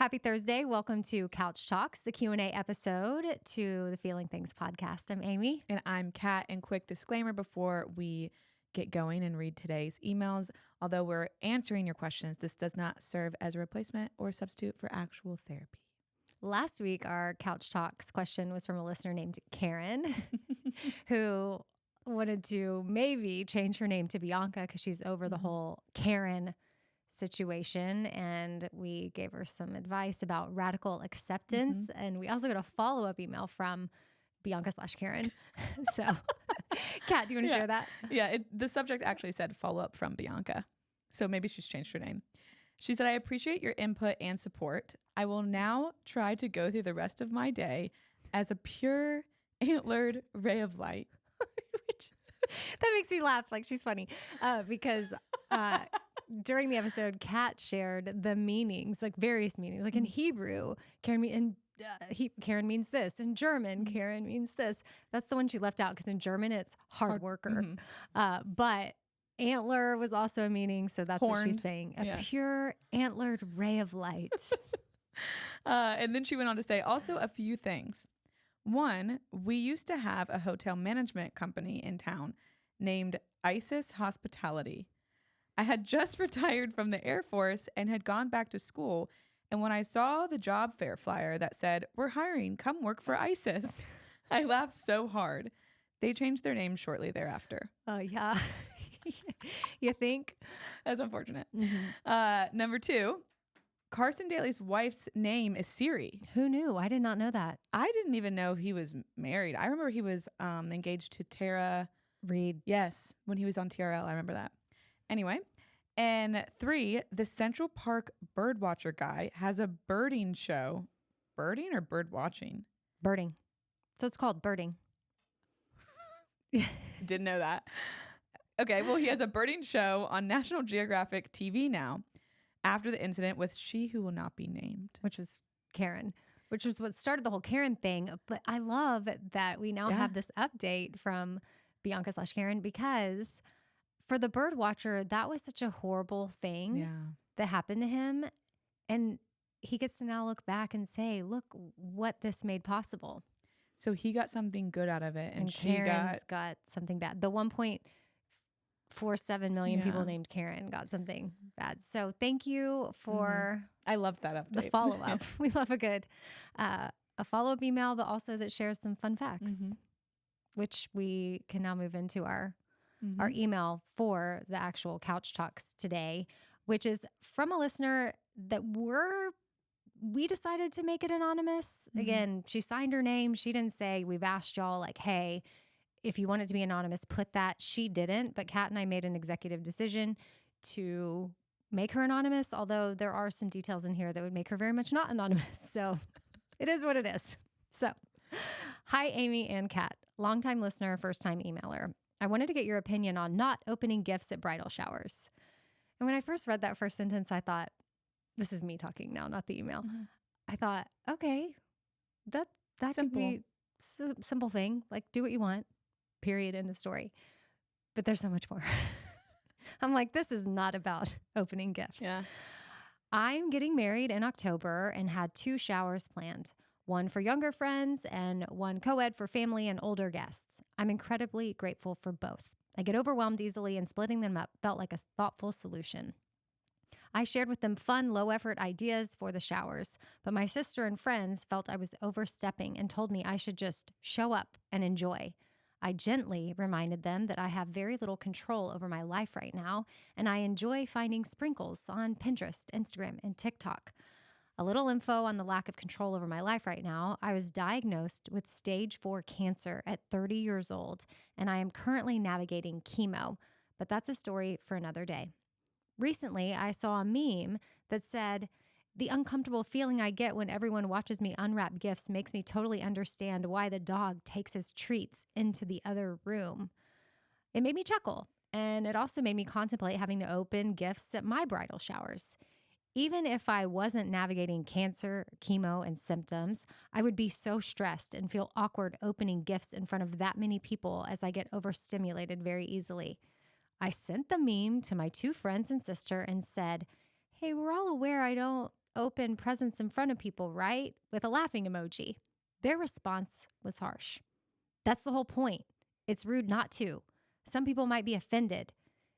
Happy Thursday. Welcome to Couch Talks, the Q&A episode to the Feeling Things podcast. I'm Amy. And I'm Kat. And quick disclaimer before we get going and read today's emails. Although we're answering your questions, this does not serve as a replacement or substitute for actual therapy. Last week, our Couch Talks question was from a listener named Karen, who wanted to maybe change her name to Bianca because she's over the whole Karen situation, and we gave her some advice about radical acceptance. And we also got a follow-up email from Bianca/Karen. So, Kat, do you want to share that? Yeah, the subject actually said follow-up from Bianca. So maybe she's changed her name. She said, I appreciate your input and support. I will now try to go through the rest of my day as a pure antlered ray of light. That makes me laugh. Like, she's funny because during the episode, Kat shared the meanings, like various meanings. Like in Hebrew, Karen means this. In German, Karen means this. That's the one she left out because in German, it's hard worker. But antler was also a meaning. So that's what she's saying. A pure antlered ray of light. And then she went on to say also a few things. One, we used to have a hotel management company in town named ISIS Hospitality. I had just retired from the Air Force and had gone back to school. And when I saw the job fair flyer that said, we're hiring, come work for ISIS, I laughed so hard. They changed their name shortly thereafter. Oh, yeah. You think? That's unfortunate. Number two, Carson Daly's wife's name is Siri. Who knew? I did not know that. I didn't even know he was married. I remember he was engaged to Tara Reid. Yes, when he was on TRL. I remember that. Anyway, and three, the Central Park birdwatcher guy has a birding show. Birding or bird watching? Birding. So it's called birding. Didn't know that. Okay, well, he has a birding show on National Geographic TV now after the incident with She Who Will Not Be Named. Which was Karen, which was what started the whole Karen thing. But I love that we now have this update from Bianca/Karen because for the bird watcher, that was such a horrible thing that happened to him. And he gets to now look back and say, look what this made possible. So he got something good out of it. And she Karen's got something bad. The 1.47 million people named Karen got something bad. So thank you for I love that update. the follow-up. We love a good a follow-up email, but also that shares some fun facts, which we can now move into our email for the actual Couch Talks today, which is from a listener that we decided to make it anonymous. Again, she signed her name. She didn't say, we've asked y'all like, hey, if you want it to be anonymous, put that. She didn't, but Kat and I made an executive decision to make her anonymous, although there are some details in here that would make her very much not anonymous. So it is what it is. So, hi, Amy and Kat, longtime listener, first-time emailer. I wanted to get your opinion on not opening gifts at bridal showers. And when I first read that first sentence, I thought, this is me talking now, not the email. I thought, okay, that could be a simple thing. Like, do what you want, period, end of story. But there's so much more. I'm like, this is not about opening gifts. Yeah. I'm getting married in October and had 2 showers planned. One for younger friends and one co-ed for family and older guests. I'm incredibly grateful for both. I get overwhelmed easily and splitting them up felt like a thoughtful solution. I shared with them fun, low-effort ideas for the showers, but my sister and friends felt I was overstepping and told me I should just show up and enjoy. I gently reminded them that I have very little control over my life right now, and I enjoy finding sprinkles on Pinterest, Instagram, and TikTok. A little info on the lack of control over my life right now. I was diagnosed with stage 4 cancer at 30 years old, and I am currently navigating chemo, but that's a story for another day. Recently, I saw a meme that said, the uncomfortable feeling I get when everyone watches me unwrap gifts makes me totally understand why the dog takes his treats into the other room. It made me chuckle, and it also made me contemplate having to open gifts at my bridal showers. Even if I wasn't navigating cancer, chemo, and symptoms, I would be so stressed and feel awkward opening gifts in front of that many people as I get overstimulated very easily. I sent the meme to my 2 friends and sister and said, hey, we're all aware I don't open presents in front of people, right? With a laughing emoji. Their response was harsh. That's the whole point. It's rude not to. Some people might be offended.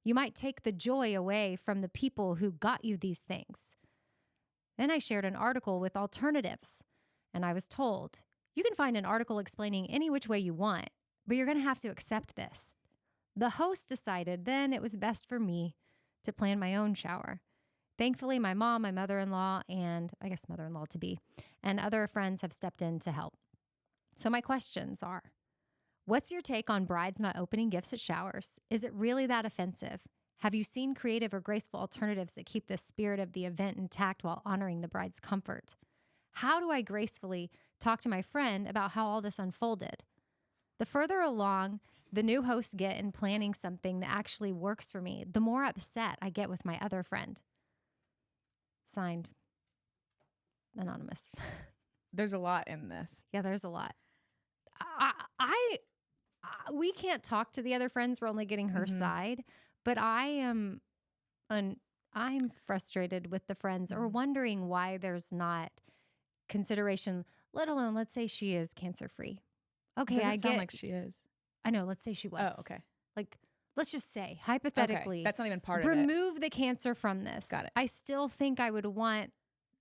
You might take the joy away from the people who got you these things. Then I shared an article with alternatives, and I was told, you can find an article explaining any which way you want, but you're going to have to accept this. The host decided then it was best for me to plan my own shower. Thankfully, my mom, my mother-in-law, and I guess mother-in-law to be, and other friends have stepped in to help. So my questions are, what's your take on brides not opening gifts at showers? Is it really that offensive? Have you seen creative or graceful alternatives that keep the spirit of the event intact while honoring the bride's comfort? How do I gracefully talk to my friend about how all this unfolded? The further along the new hosts get in planning something that actually works for me, the more upset I get with my other friend. Signed, Anonymous. There's a lot in this. Yeah, there's a lot. We can't talk to the other friends. We're only getting her side, but I'm frustrated with the friends or wondering why there's not consideration, let alone, let's say she is cancer-free. Okay, Doesn't sound like she is. I know, let's say she was. Oh, okay. Like, let's just say, hypothetically. Okay. That's not even part of it. Remove the cancer from this. Got it. I still think I would want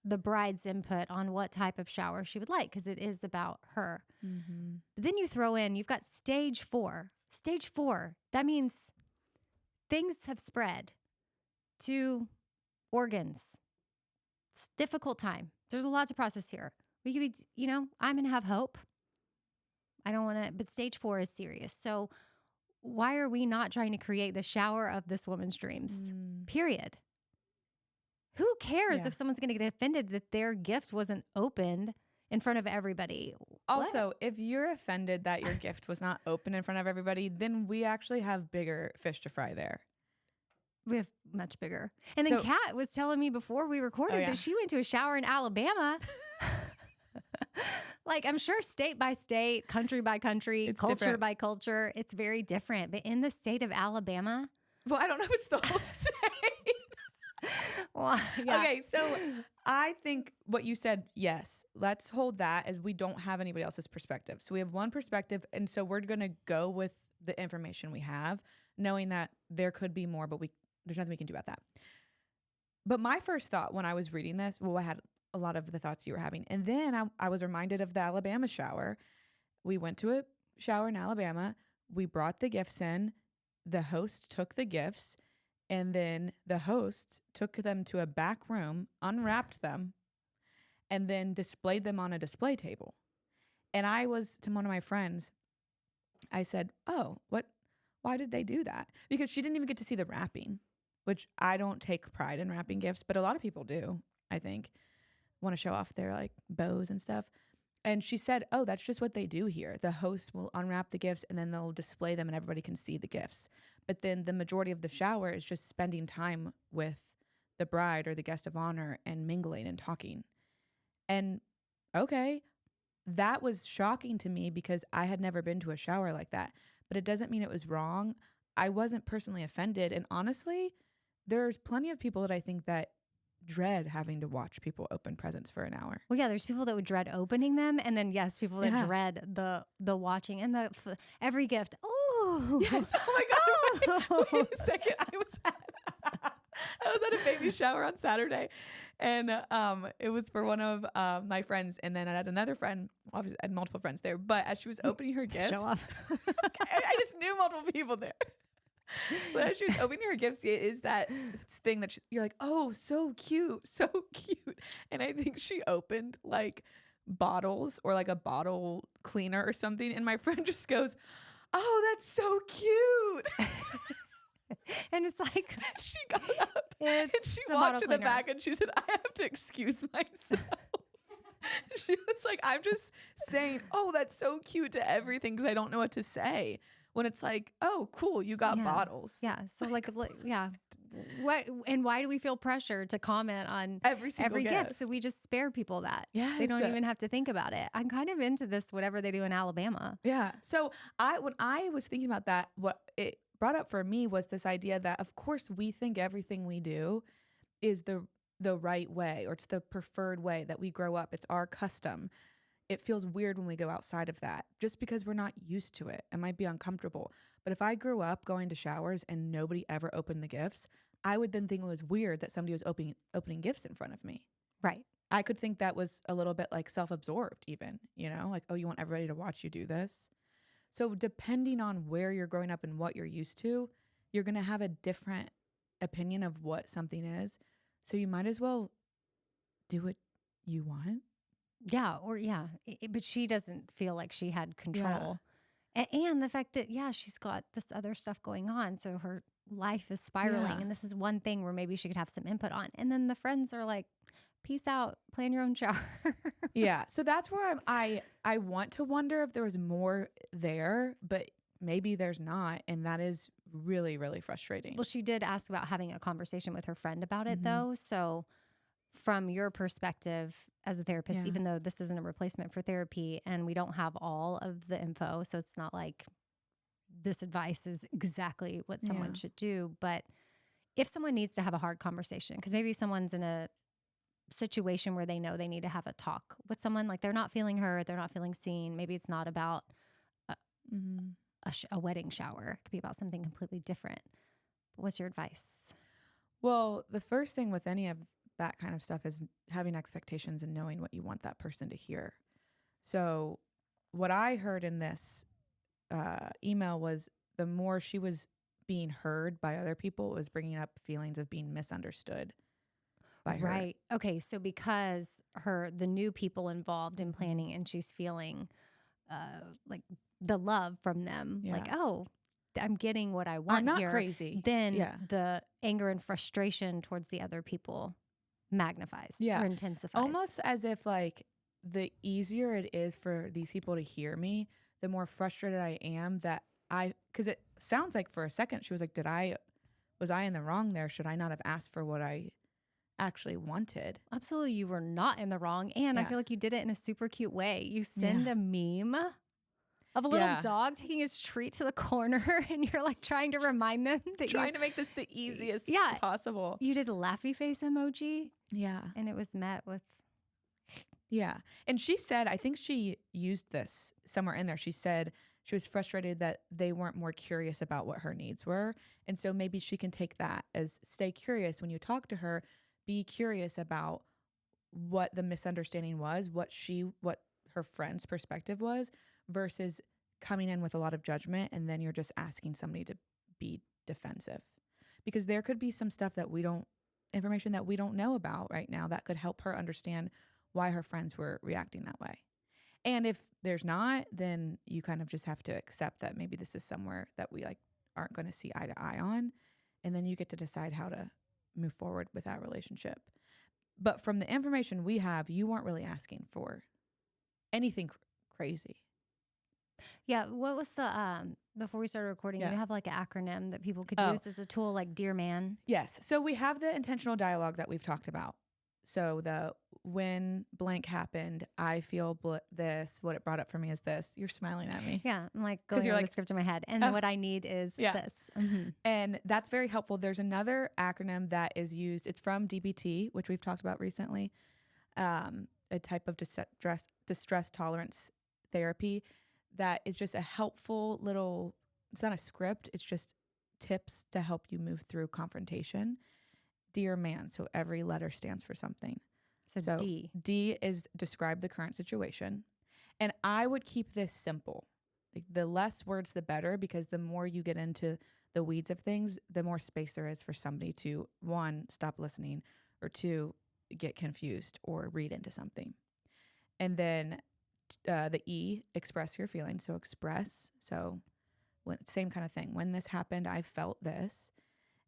the bride's input on what type of shower she would like because it is about her. Mm-hmm. But then you throw in, you've got stage 4. Stage 4, that means things have spread to organs. It's a difficult time. There's a lot to process here. We could be, I'm going to have hope. I don't want to, but stage 4 is serious. So why are we not trying to create the shower of this woman's dreams? Period. Who cares if someone's going to get offended that their gift wasn't opened in front of everybody? Also, if you're offended that your gift was not open in front of everybody, then we actually have bigger fish to fry there. We have much bigger. And then Kat was telling me before we recorded that she went to a shower in Alabama. Like, I'm sure state by state, country by country, it's culture different. by culture, it's very different. But in the state of Alabama, well, I don't know if it's the whole state. Well, yeah. Okay, so I think what you said, yes, let's hold that as we don't have anybody else's perspective. So we have one perspective, and so we're going to go with the information we have, knowing that there could be more, but there's nothing we can do about that. But my first thought when I was reading this, I had a lot of the thoughts you were having. And then I was reminded of the Alabama shower. We went to a shower in Alabama. We brought the gifts in. The host took the gifts, and then the host took them to a back room, unwrapped them, and then displayed them on a display table. And I was to one of my friends, I said, oh, why did they do that? Because she didn't even get to see the wrapping, which I don't take pride in wrapping gifts, but a lot of people do, I think, want to show off their like bows and stuff. And she said, oh, that's just what they do here. The host will unwrap the gifts and then they'll display them and everybody can see the gifts. But then the majority of the shower is just spending time with the bride or the guest of honor and mingling and talking. And okay, that was shocking to me because I had never been to a shower like that. But it doesn't mean it was wrong. I wasn't personally offended. And honestly, there's plenty of people that I think that dread having to watch people open presents for an hour. Well, yeah, there's people that would dread opening them, and then people that dread the watching and every gift. Oh, yes. Oh my God! Wait a second. I was at a baby shower on Saturday, and it was for one of my friends, and then I had another friend. Obviously, I had multiple friends there, but as she was opening her gifts, show off. I just knew multiple people there. But as she was opening her gifts, it is that thing that you're like, oh, so cute, so cute. And I think she opened like bottles or like a bottle cleaner or something. And my friend just goes, oh, that's so cute. And it's like, she got up and she walked to the back and she said, I have to excuse myself. She was like, I'm just saying, oh, that's so cute to everything because I don't know what to say. When it's like, oh, cool, you got bottles. Yeah. So yeah. What why do we feel pressure to comment on every gift? So we just spare people that. Yeah. They don't even have to think about it. I'm kind of into this, whatever they do in Alabama. Yeah. So when I was thinking about that, what it brought up for me was this idea that, of course, we think everything we do is the the right way, or it's the preferred way that we grow up. It's our custom. It feels weird when we go outside of that just because we're not used to it. It might be uncomfortable. But if I grew up going to showers and nobody ever opened the gifts, I would then think it was weird that somebody was opening gifts in front of me. Right. I could think that was a little bit like self-absorbed even, you know, like, oh, you want everybody to watch you do this. So depending on where you're growing up and what you're used to, you're going to have a different opinion of what something is. So you might as well do what you want. Yeah. Or, yeah. But she doesn't feel like she had control. And the fact that, she's got this other stuff going on. So her life is spiraling. Yeah. And this is one thing where maybe she could have some input on. And then the friends are like, peace out, plan your own shower. Yeah. So that's where I want to wonder if there was more there, but maybe there's not. And that is really, really frustrating. Well, she did ask about having a conversation with her friend about it, though. So from your perspective as a therapist, even though this isn't a replacement for therapy and we don't have all of the info, so it's not like this advice is exactly what someone should do. But if someone needs to have a hard conversation, because maybe someone's in a situation where they know they need to have a talk with someone, like they're not feeling heard, they're not feeling seen. Maybe it's not about a wedding shower. It could be about something completely different. What's your advice? Well, the first thing with any of that kind of stuff is having expectations and knowing what you want that person to hear. So what I heard in this email was the more she was being heard by other people, it was bringing up feelings of being misunderstood by her. Right. Okay. So because the new people involved in planning, and she's feeling like the love from them, like, oh, I'm getting what I want. I'm not here. crazy. Then the anger and frustration towards the other people magnifies or intensifies. Almost as if like the easier it is for these people to hear me, the more frustrated I am because it sounds like for a second she was like, was I in the wrong there? Should I not have asked for what I actually wanted? Absolutely. You were not in the wrong. And I feel like you did it in a super cute way. You send a meme of a little dog taking his treat to the corner, and you're like trying to remind them that trying to make this the easiest possible. You did a laughy face emoji. Yeah. And it was met with. Yeah. And she said, I think she used this somewhere in there. She said she was frustrated that they weren't more curious about what her needs were. And so maybe she can take that as stay curious when you talk to her, be curious about what the misunderstanding was, what her friend's perspective was, versus coming in with a lot of judgment and then you're just asking somebody to be defensive. Because there could be some stuff information that we don't know about right now that could help her understand why her friends were reacting that way. And if there's not, then you kind of just have to accept that maybe this is somewhere that we like aren't going to see eye to eye on. And then you get to decide how to move forward with that relationship. But from the information we have, you weren't really asking for anything crazy. Yeah. What was before we started recording, you have like an acronym that people could use as a tool, like Dear Man? Yes. So we have the intentional dialogue that we've talked about. So when blank happened, I feel this, what it brought up for me is this. You're smiling at me. Yeah. I'm like going over the script in my head. And what I need is this. Mm-hmm. And that's very helpful. There's another acronym that is used. It's from DBT, which we've talked about recently, a type of distress tolerance therapy that is just a helpful it's not a script. It's just tips to help you move through confrontation. Dear Man. So every letter stands for something. So D. D is describe the current situation. And I would keep this simple. Like the less words, the better, because the more you get into the weeds of things, the more space there is for somebody to, one, stop listening, or two, get confused or read into something. And then the E, express your feelings. So express. So same kind of thing. When this happened, I felt this.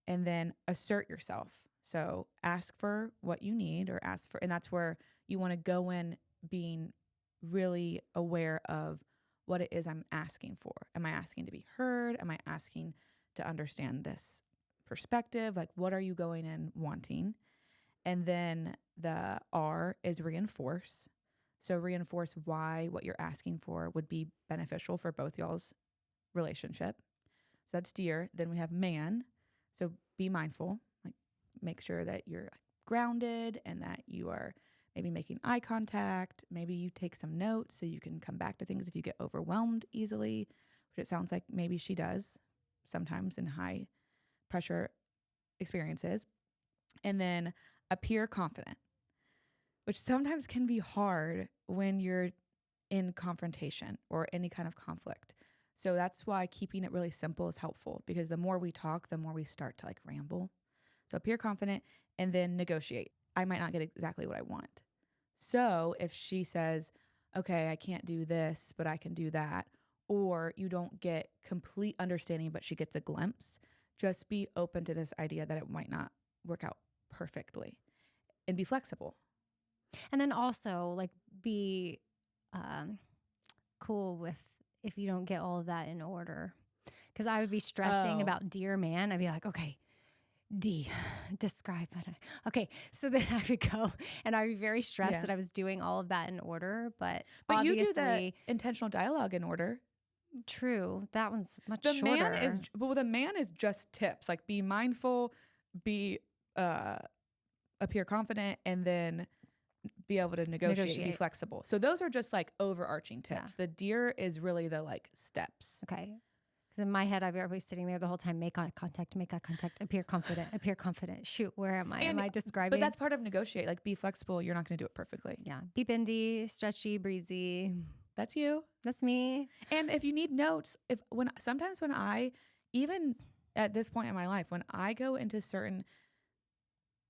And then assert yourself. So ask for what you need and that's where you want to go in being really aware of what it is I'm asking for. Am I asking to be heard? Am I asking to understand this perspective? Like, what are you going in wanting? And then the R is reinforce. So reinforce why what you're asking for would be beneficial for both y'all's relationship. So that's dear. Then we have man. So be mindful. Make sure that you're grounded and that you are maybe making eye contact. Maybe you take some notes so you can come back to things if you get overwhelmed easily, which it sounds like maybe she does sometimes in high pressure experiences. And then appear confident, which sometimes can be hard when you're in confrontation or any kind of conflict. So that's why keeping it really simple is helpful, because the more we talk, the more we start to like ramble. So appear confident and then negotiate. I might not get exactly what I want. So if she says, okay, I can't do this, but I can do that, or you don't get complete understanding, but she gets a glimpse, just be open to this idea that it might not work out perfectly and be flexible. And then also like be cool with if you don't get all of that in order. Because I would be stressing about dear man. I'd be like, okay, D, describe it. Okay, so then I would go and I'd be very stressed that I was doing all of that in order. But you do the intentional dialogue in order. True. That one's much the shorter. The man is just tips, like be mindful, be appear confident, and then be able to negotiate. Be flexible. So those are just like overarching tips. The dear is really the like steps. Okay. Because in my head, I'd be always sitting there the whole time, make eye contact, appear confident. Shoot, where am I? Am I describing? But that's part of negotiate. Like be flexible. You're not going to do it perfectly. Yeah. Be bendy, stretchy, breezy. That's you. That's me. And if you need notes, sometimes when I, even at this point in my life, when I go into certain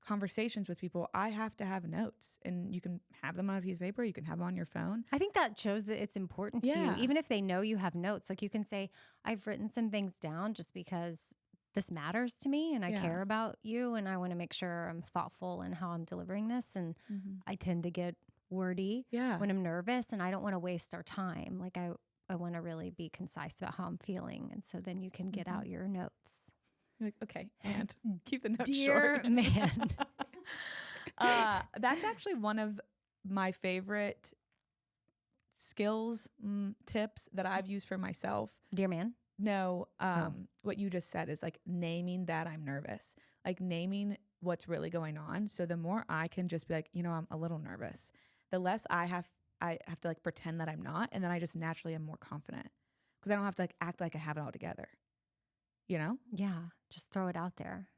conversations with people, I have to have notes, and you can have them on a piece of paper. You can have them on your phone. I think that shows that it's important to you, even if they know you have notes. Like you can say, I've written some things down just because this matters to me and I care about you and I want to make sure I'm thoughtful in how I'm delivering this. And I tend to get wordy when I'm nervous, and I don't want to waste our time. Like I want to really be concise about how I'm feeling. And so then you can get out your notes. You're like, okay, and keep the notes Dear short. man. That's actually one of my favorite skills tips that I've used for myself. Dear man? No, what you just said is like naming that I'm nervous, like naming what's really going on. So the more I can just be like, I'm a little nervous, the less I have to like pretend that I'm not. And then I just naturally am more confident because I don't have to like act like I have it all together. Yeah. Just throw it out there.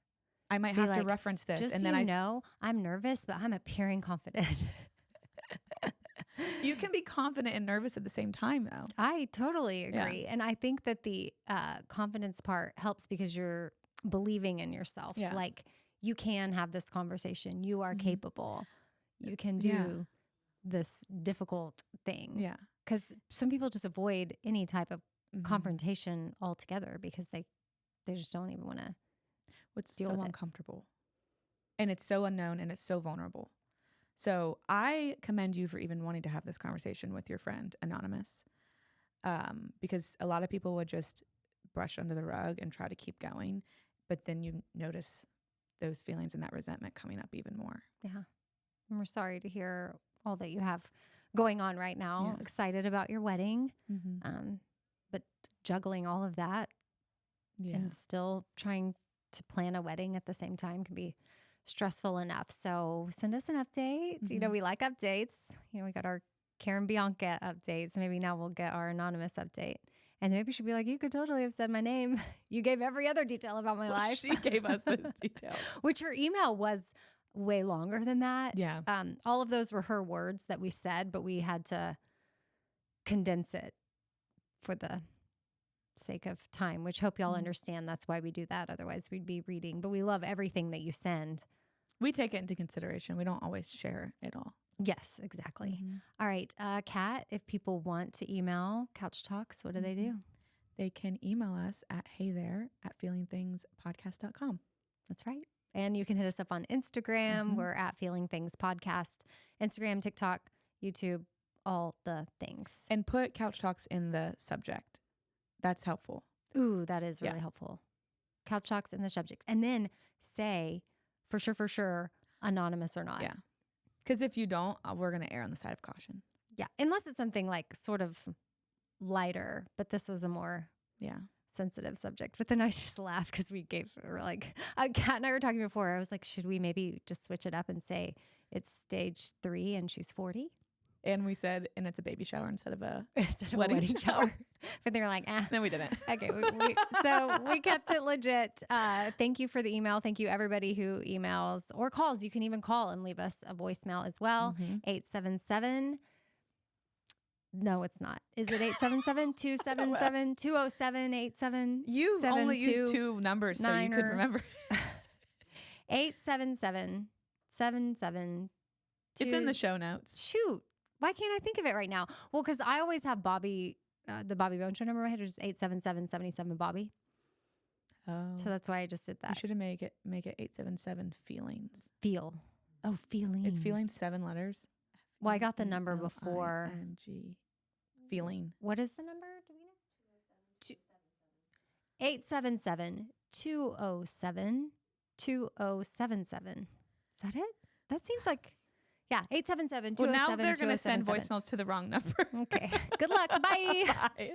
I might have to reference this. Just and then I'm nervous, but I'm appearing confident. You can be confident and nervous at the same time, though. I totally agree. And I think that the confidence part helps because you're believing in yourself. Yeah. Like you can have this conversation. You are capable. You can do this difficult thing. Yeah. Because some people just avoid any type of confrontation altogether because they just don't even want to. What's so uncomfortable. And it's so unknown and it's so vulnerable. So I commend you for even wanting to have this conversation with your friend, Anonymous, because a lot of people would just brush under the rug and try to keep going. But then you notice those feelings and that resentment coming up even more. Yeah. And we're sorry to hear all that you have going on right now. Yeah. Excited about your wedding, but juggling all of that and still trying to plan a wedding at the same time can be stressful enough. So send us an update. We like updates. We got our Karen Bianca updates. Maybe now we'll get our Anonymous update. And maybe she'll be like, you could totally have said my name. You gave every other detail about my life. She gave us those details. Which her email was way longer than that. Yeah. All of those were her words that we said, but we had to condense it for the sake of time, which hope y'all understand. That's why we do that. Otherwise we'd be reading, but we love everything that you send. We take it into consideration. We don't always share it all. Yes, exactly. All right. Kat, if people want to email Couch Talks, what do they do? They can email us at heythere@feelingthingspodcast.com. That's right. And you can hit us up on Instagram. We're at Feeling Things Podcast. Instagram, TikTok, YouTube, all the things. And put Couch Talks in the subject. That's helpful. Ooh, that is really helpful. Couch Talks in the subject. And then say, for sure, anonymous or not. Yeah. Because if you don't, we're going to err on the side of caution. Yeah. Unless it's something like sort of lighter, but this was a more sensitive subject. But then I just laughed because we're like, Kat and I were talking before. I was like, should we maybe just switch it up and say it's stage 3 and she's 40? And we said, and it's a baby shower instead of a wedding shower. But they were like, No, we didn't. Okay, so we kept it legit. Thank you for the email. Thank you everybody who emails or calls. You can even call and leave us a voicemail as well. 877. No, it's not. Is it 877-277-207-87? You only used 2 numbers, so you could remember. 877-77. It's in the show notes. Shoot. Why can't I think of it right now? Well, because I always have Bobby, the Bobby Bone Show number in my head, which is 877-77 Bobby. Oh. So that's why I just did that. You should have make it 877 feelings. Feel. Oh, feelings. It's feelings 7 letters. Well, I got the number before. F-E-L-I-N-G. Feeling. What is the number? Do we know? 877-207-2077. Is that it? That seems like, yeah, 877-207-2077. Well, now they're going to send voicemails to the wrong number. Okay. Good luck. Bye. Bye.